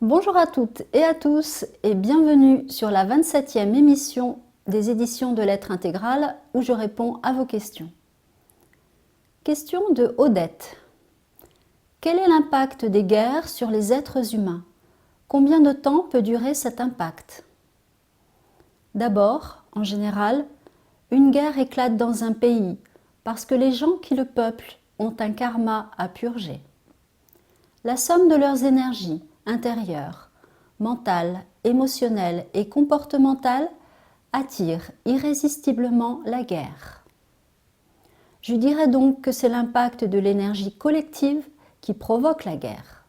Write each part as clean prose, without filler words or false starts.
Bonjour à toutes et à tous et bienvenue sur la 27e émission des éditions de Lettres intégrales où je réponds à vos questions. Question de Odette. Quel est l'impact des guerres sur les êtres humains? Combien de temps peut durer cet impact? D'abord, en général, une guerre éclate dans un pays parce que les gens qui le peuplent ont un karma à purger. La somme de leurs énergies intérieures, mentales, émotionnelles et comportementales attire irrésistiblement la guerre. Je dirais donc que c'est l'impact de l'énergie collective qui provoque la guerre.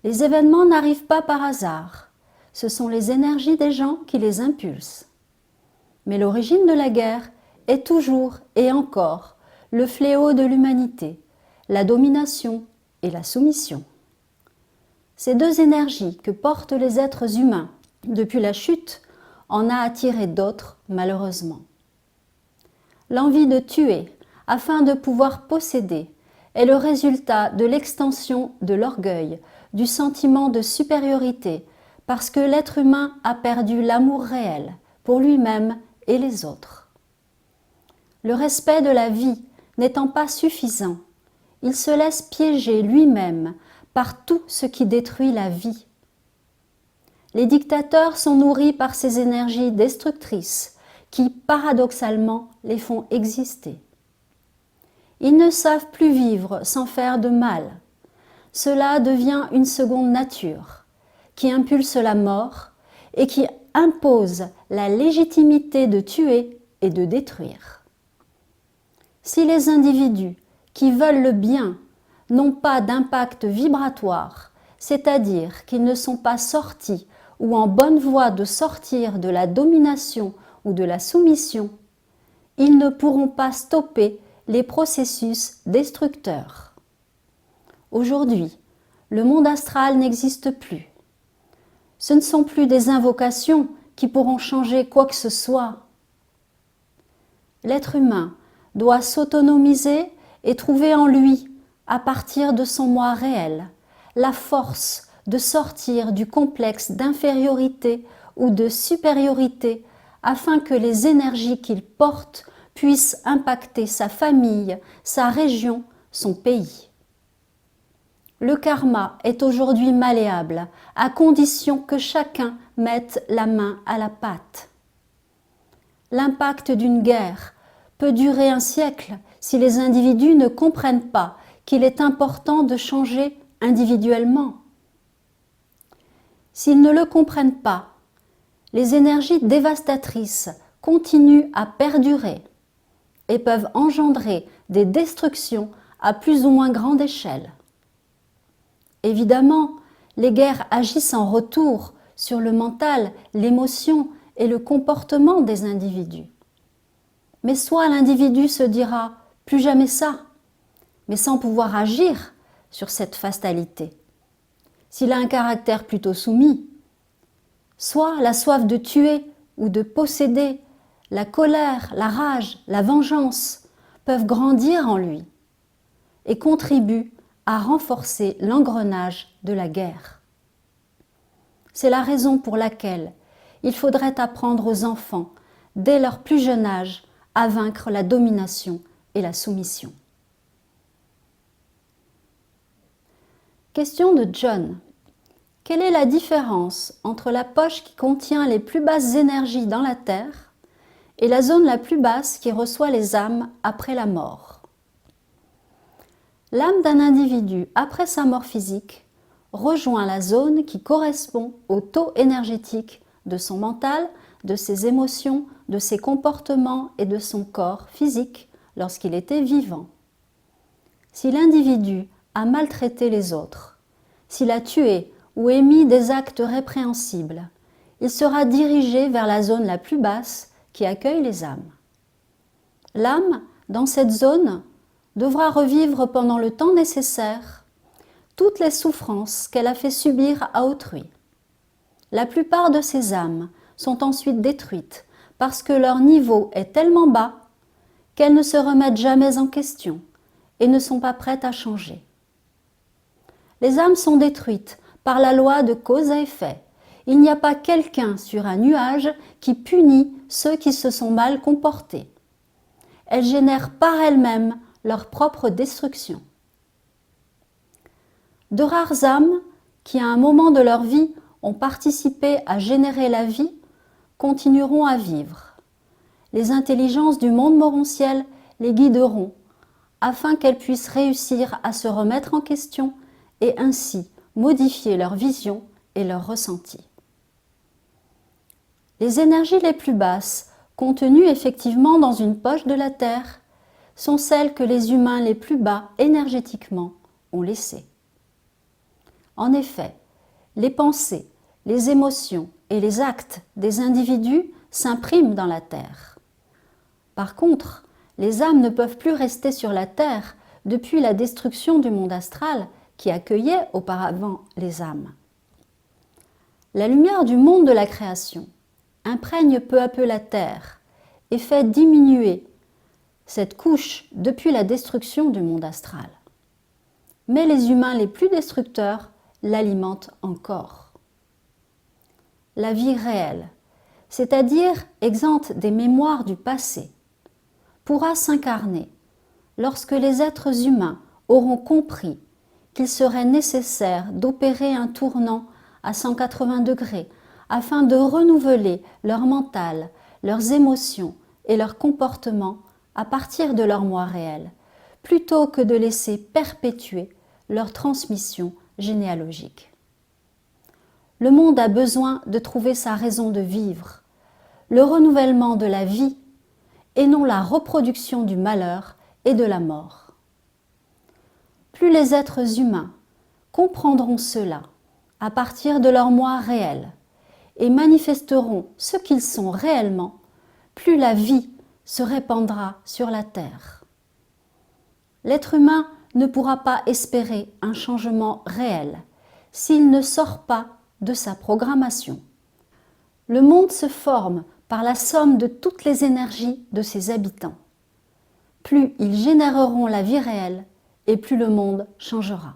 Les événements n'arrivent pas par hasard, ce sont les énergies des gens qui les impulsent. Mais l'origine de la guerre est toujours et encore le fléau de l'humanité, la domination et la soumission. Ces deux énergies que portent les êtres humains depuis la chute en a attiré d'autres, malheureusement. L'envie de tuer afin de pouvoir posséder est le résultat de l'extension de l'orgueil, du sentiment de supériorité, parce que l'être humain a perdu l'amour réel pour lui-même et les autres. Le respect de la vie n'étant pas suffisant, il se laisse piéger lui-même par tout ce qui détruit la vie. Les dictateurs sont nourris par ces énergies destructrices qui, paradoxalement, les font exister. Ils ne savent plus vivre sans faire de mal. Cela devient une seconde nature qui impulse la mort et qui impose la légitimité de tuer et de détruire. Si les individus qui veulent le bien n'ont pas d'impact vibratoire, c'est-à-dire qu'ils ne sont pas sortis ou en bonne voie de sortir de la domination ou de la soumission, ils ne pourront pas stopper les processus destructeurs. Aujourd'hui, le monde astral n'existe plus. Ce ne sont plus des invocations qui pourront changer quoi que ce soit. L'être humain doit s'autonomiser et trouver en lui, à partir de son moi réel, la force de sortir du complexe d'infériorité ou de supériorité afin que les énergies qu'il porte puissent impacter sa famille, sa région, son pays. Le karma est aujourd'hui malléable, à condition que chacun mette la main à la pâte. L'impact d'une guerre peut durer un siècle si les individus ne comprennent pas qu'il est important de changer individuellement. S'ils ne le comprennent pas, les énergies dévastatrices continuent à perdurer et peuvent engendrer des destructions à plus ou moins grande échelle. Évidemment, les guerres agissent en retour sur le mental, l'émotion et le comportement des individus. Mais soit l'individu se dira « plus jamais ça », mais sans pouvoir agir sur cette fatalité. S'il a un caractère plutôt soumis, soit la soif de tuer ou de posséder, la colère, la rage, la vengeance peuvent grandir en lui et contribuent à renforcer l'engrenage de la guerre. C'est la raison pour laquelle il faudrait apprendre aux enfants, dès leur plus jeune âge, à vaincre la domination et la soumission. Question de John. Quelle est la différence entre la poche qui contient les plus basses énergies dans la Terre et la zone la plus basse qui reçoit les âmes après la mort? L'âme d'un individu après sa mort physique rejoint la zone qui correspond au taux énergétique de son mental, de ses émotions, de ses comportements et de son corps physique lorsqu'il était vivant. Si l'individu a maltraité les autres, s'il a tué ou émis des actes répréhensibles, il sera dirigé vers la zone la plus basse qui accueille les âmes. L'âme, dans cette zone, devra revivre pendant le temps nécessaire toutes les souffrances qu'elle a fait subir à autrui. La plupart de ces âmes sont ensuite détruites parce que leur niveau est tellement bas qu'elles ne se remettent jamais en question et ne sont pas prêtes à changer. Les âmes sont détruites par la loi de cause à effet. Il n'y a pas quelqu'un sur un nuage qui punit ceux qui se sont mal comportés. Elles génèrent par elles-mêmes leur propre destruction. De rares âmes qui, à un moment de leur vie, ont participé à générer la vie, continueront à vivre. Les intelligences du monde morontiel les guideront, afin qu'elles puissent réussir à se remettre en question et ainsi modifier leur vision et leur ressenti. Les énergies les plus basses, contenues effectivement dans une poche de la Terre, sont celles que les humains les plus bas énergétiquement ont laissées. En effet, les pensées, les émotions et les actes des individus s'impriment dans la Terre. Par contre, les âmes ne peuvent plus rester sur la Terre depuis la destruction du monde astral qui accueillait auparavant les âmes. La lumière du monde de la création imprègne peu à peu la Terre et fait diminuer cette couche depuis la destruction du monde astral. Mais les humains les plus destructeurs l'alimentent encore. La vie réelle, c'est-à-dire exempte des mémoires du passé, pourra s'incarner lorsque les êtres humains auront compris qu'il serait nécessaire d'opérer un tournant à 180 degrés afin de renouveler leur mental, leurs émotions et leurs comportements à partir de leur moi réel, plutôt que de laisser perpétuer leur transmission généalogique. Le monde a besoin de trouver sa raison de vivre, le renouvellement de la vie et non la reproduction du malheur et de la mort. Plus les êtres humains comprendront cela à partir de leur moi réel et manifesteront ce qu'ils sont réellement, plus la vie se répandra sur la terre. L'être humain ne pourra pas espérer un changement réel s'il ne sort pas de sa programmation. Le monde se forme par la somme de toutes les énergies de ses habitants. Plus ils généreront la vie réelle et plus le monde changera.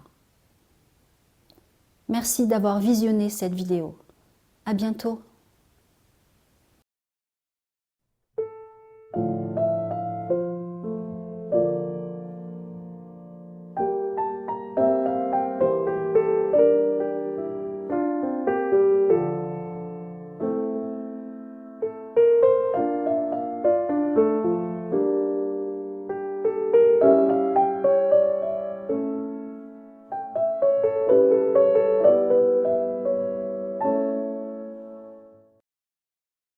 Merci d'avoir visionné cette vidéo. À bientôt.